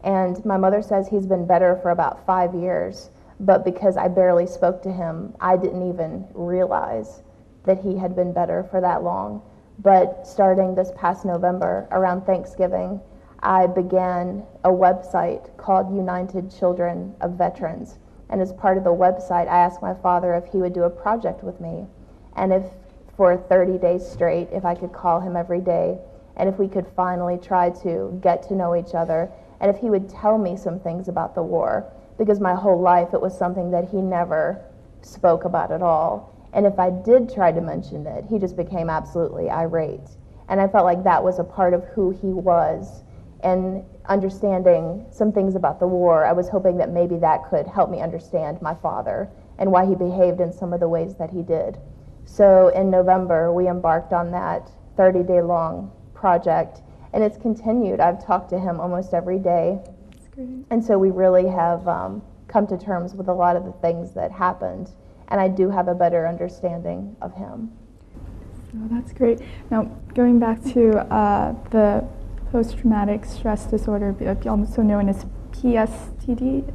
And my mother says he's been better for about 5 years, but because I barely spoke to him, I didn't even realize that he had been better for that long. But starting this past November, around Thanksgiving, I began a website called United Children of Veterans. And as part of the website, I asked my father if he would do a project with me. And if for 30 days straight, if I could call him every day, and if we could finally try to get to know each other, and if he would tell me some things about the war, because my whole life it was something that he never spoke about at all. And if I did try to mention it, he just became absolutely irate. And I felt like that was a part of who he was. And understanding some things about the war, I was hoping that maybe that could help me understand my father and why he behaved in some of the ways that he did. So in November, we embarked on that 30-day-long project, and it's continued. I've talked to him almost every day. That's great. And so we really have come to terms with a lot of the things that happened, and I do have a better understanding of him. Oh, that's great. Now, going back to the post-traumatic stress disorder, also known as PSTD?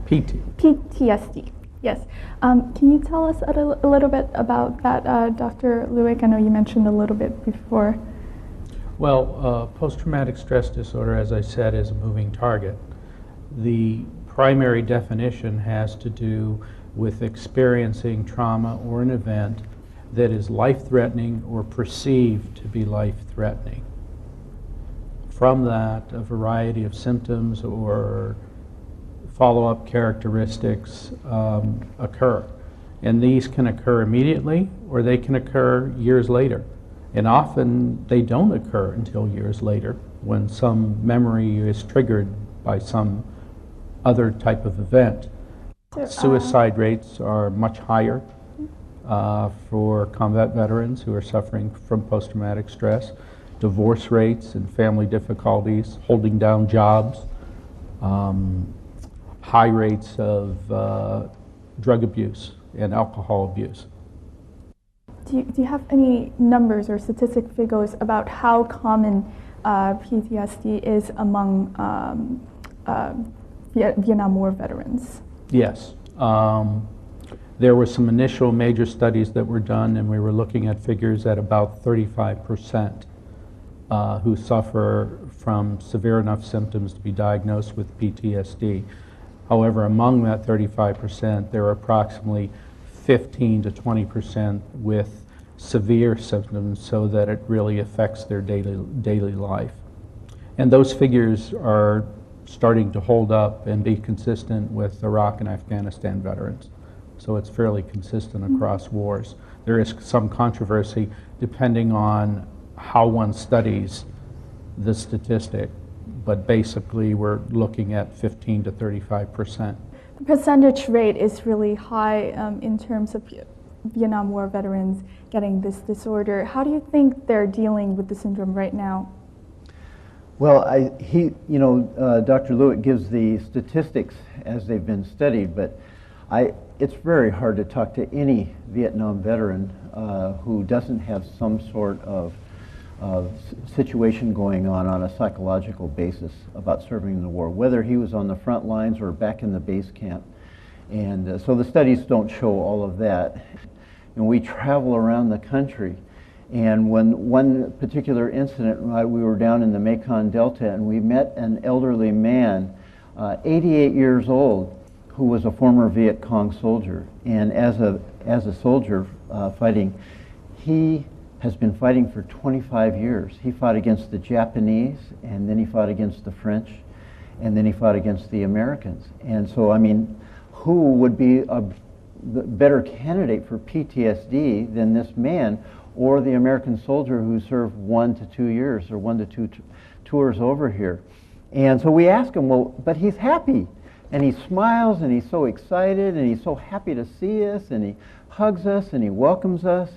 PTSD, yes. Can you tell us a little bit about that, Dr. Lewick? I know you mentioned a little bit before. Well, post-traumatic stress disorder, as I said, is a moving target. The primary definition has to do with experiencing trauma or an event that is life-threatening or perceived to be life-threatening. From that, a variety of symptoms or follow-up characteristics occur. And these can occur immediately or they can occur years later. And often they don't occur until years later when some memory is triggered by some other type of event. Suicide rates are much higher for combat veterans who are suffering from post-traumatic stress. Divorce rates and family difficulties, holding down jobs, high rates of drug abuse and alcohol abuse. Do you have any numbers or statistic figures about how common PTSD is among Vietnam War veterans? Yes. There were some initial major studies that were done, and we were looking at figures at about 35% who suffer from severe enough symptoms to be diagnosed with PTSD. However, among that 35%, there are approximately 15 to 20% with severe symptoms so that it really affects their daily life. And those figures are starting to hold up and be consistent with Iraq and Afghanistan veterans. So it's fairly consistent across wars. There is some controversy depending on how one studies the statistic, but basically we're looking at 15 to 35%. The percentage rate is really high in terms of Vietnam War veterans getting this disorder. How do you think they're dealing with the syndrome right now? Well, Dr. Lewick gives the statistics as they've been studied, but it's very hard to talk to any Vietnam veteran who doesn't have some sort of situation going on a psychological basis about serving in the war, whether he was on the front lines or back in the base camp. And so the studies don't show all of that. And we travel around the country. And when one particular incident, we were down in the Mekong Delta and we met an elderly man, 88 years old, who was a former Viet Cong soldier. And as a soldier fighting, he has been fighting for 25 years. He fought against the Japanese, and then he fought against the French, and then he fought against the Americans. And so, I mean, who would be a better candidate for PTSD than this man or the American soldier who served 1 to 2 years or 1 to 2 tours over here? And so we ask him, well, but he's happy. And he smiles and he's so excited and he's so happy to see us and he hugs us and he welcomes us.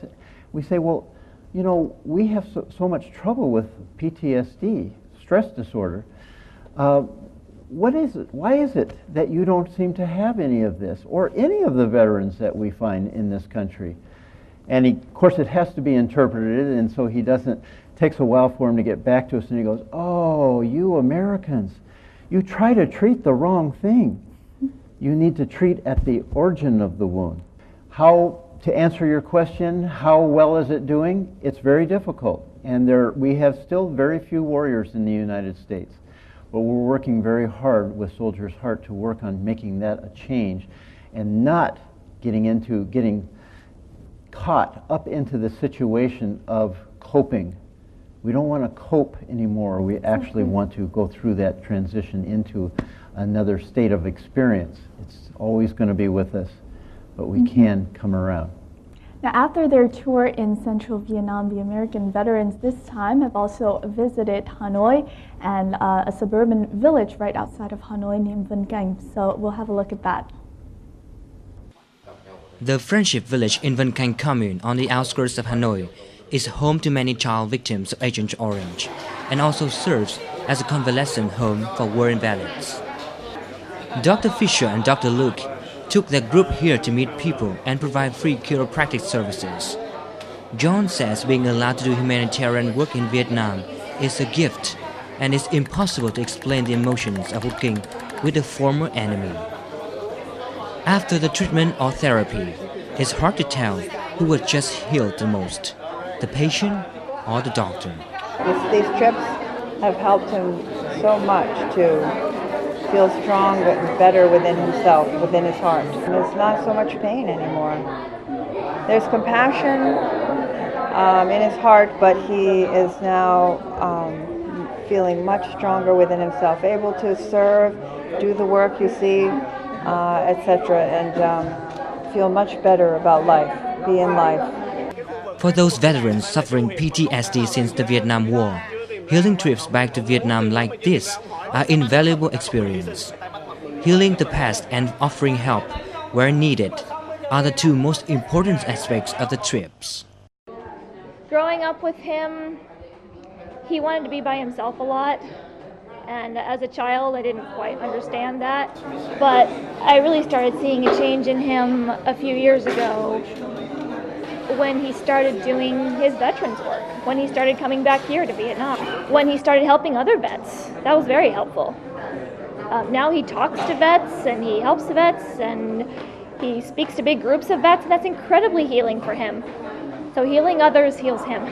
We say, well, you know, we have so much trouble with PTSD, stress disorder. What is it? Why is it that you don't seem to have any of this, or any of the veterans that we find in this country? And of course, it has to be interpreted, and so he doesn't. Takes a while for him to get back to us, and he goes, "Oh, you Americans, you try to treat the wrong thing. You need to treat at the origin of the wound. To answer your question, how well is it doing? It's very difficult. And we have still very few warriors in the United States. But we're working very hard with Soldiers Heart to work on making that a change and not getting caught up into the situation of coping. We don't want to cope anymore. We actually want to go through that transition into another state of experience. It's always going to be with us, but we can come around. Now, after their tour in central Vietnam, the American veterans this time have also visited Hanoi and a suburban village right outside of Hanoi named Vân Canh. So we'll have a look at that. The Friendship Village in Vân Canh commune on the outskirts of Hanoi is home to many child victims of Agent Orange and also serves as a convalescent home for war invalids. Dr. Fisher and Dr. Luke took their group here to meet people and provide free chiropractic services. John says being allowed to do humanitarian work in Vietnam is a gift and it's impossible to explain the emotions of working with a former enemy. After the treatment or therapy, it's hard to tell who was just healed the most, the patient or the doctor. These trips have helped him so much to feel strong and better within himself, within his heart. And it's not so much pain anymore. There's compassion in his heart, but he is now feeling much stronger within himself, able to serve, do the work you see, etc., and feel much better about life, be in life. For those veterans suffering PTSD since the Vietnam War, healing trips back to Vietnam like this are invaluable experience. Healing the past and offering help where needed are the two most important aspects of the trips. Growing up with him, he wanted to be by himself a lot. And as a child, I didn't quite understand that. But I really started seeing a change in him a few years ago when he started doing his veterans work, when he started coming back here to Vietnam, when he started helping other vets. That was very helpful. Now he talks to vets and he helps vets and he speaks to big groups of vets, and that's incredibly healing for him. So healing others heals him.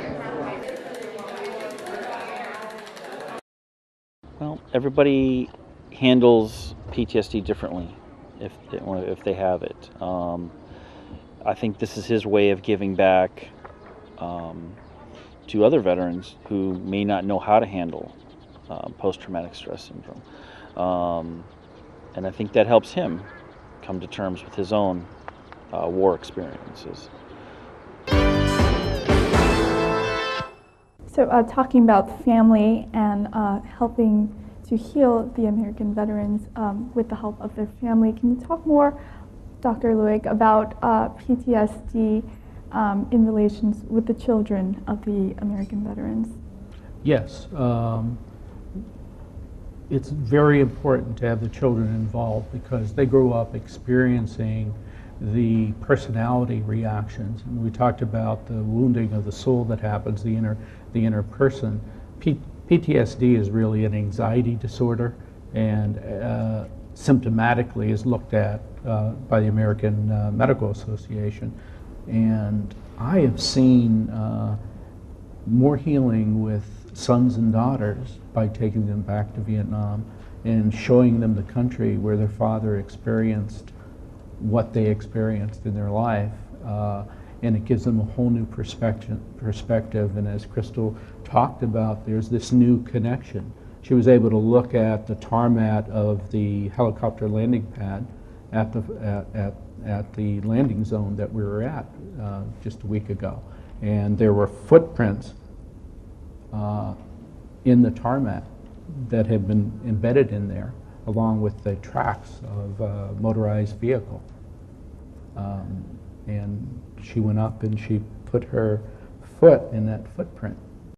Well, everybody handles PTSD differently if they have it. I think this is his way of giving back to other veterans who may not know how to handle post-traumatic stress syndrome. And I think that helps him come to terms with his own war experiences. So talking about family and helping to heal the American veterans with the help of their family, can you talk more, Dr. Luik, about PTSD in relations with the children of the American veterans? Yes. It's very important to have the children involved because they grew up experiencing the personality reactions. And we talked about the wounding of the soul that happens, the inner person. PTSD is really an anxiety disorder, and symptomatically is looked at by the American Medical Association. And I have seen more healing with sons and daughters by taking them back to Vietnam and showing them the country where their father experienced what they experienced in their life, and it gives them a whole new perspective. And as Crystal talked about, there's this new connection. She was able to look at the tarmac of the helicopter landing pad at the landing zone that we were at just a week ago, and there were footprints in the tarmac that had been embedded in there, along with the tracks of a motorized vehicle. And she went up and she put her foot in that footprint.